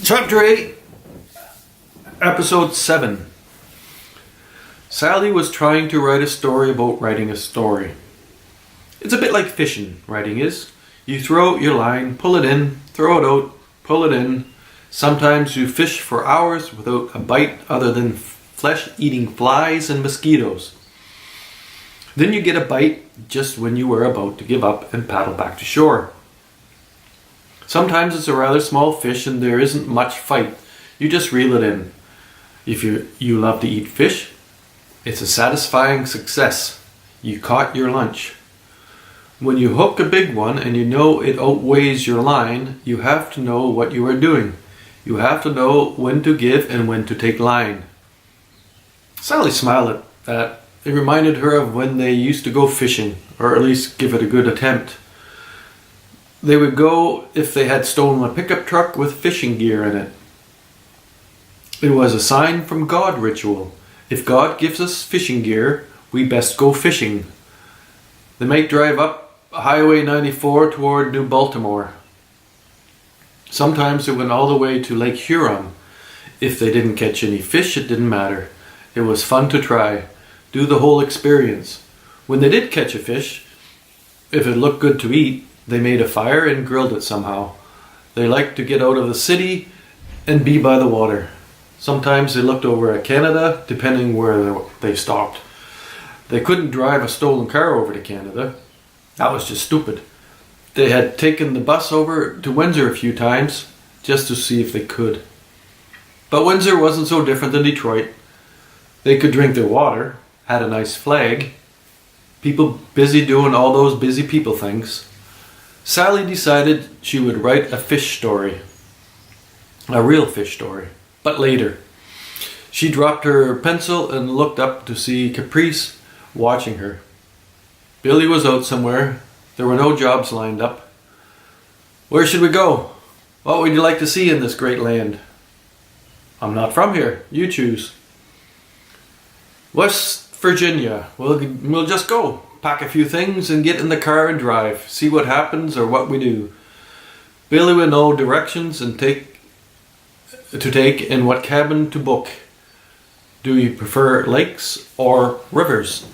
Chapter 8, Episode 7. Sally was trying to write a story about writing a story. It's a bit like fishing, writing is. You throw out your line, pull it in, throw it out, pull it in. Sometimes you fish for hours without a bite other than flesh-eating flies and mosquitoes. Then you get a bite just when you were about to give up and paddle back to shore. Sometimes it's a rather small fish and there isn't much fight. You just reel it in. If you love to eat fish, it's a satisfying success. You caught your lunch. When you hook a big one and you know it outweighs your line, you have to know what you are doing. You have to know when to give and when to take line. Sally smiled at that. It reminded her of when they used to go fishing, or at least give it a good attempt. They would go if they had stolen a pickup truck with fishing gear in it. It was a sign from God ritual. If God gives us fishing gear, we best go fishing. They might drive up Highway 94 toward New Baltimore. Sometimes it went all the way to Lake Huron. If they didn't catch any fish, it didn't matter. It was fun to try. Do the whole experience. When they did catch a fish, if it looked good to eat, they made a fire and grilled it somehow. They liked to get out of the city and be by the water. Sometimes they looked over at Canada, depending where they stopped. They couldn't drive a stolen car over to Canada. That was just stupid. They had taken the bus over to Windsor a few times, just to see if they could. But Windsor wasn't so different than Detroit. They could drink their water, had a nice flag, people busy doing all those busy people things. Sally decided she would write a fish story. A real fish story. But later. She dropped her pencil and looked up to see Caprice watching her. Billy was out somewhere. There were no jobs lined up. Where should we go? What would you like to see in this great land? I'm not from here. You choose. West Virginia. We'll just go. Pack a few things and get in the car and drive. See what happens or what we do. Billy will know directions and take and what cabin to book. Do you prefer lakes or rivers?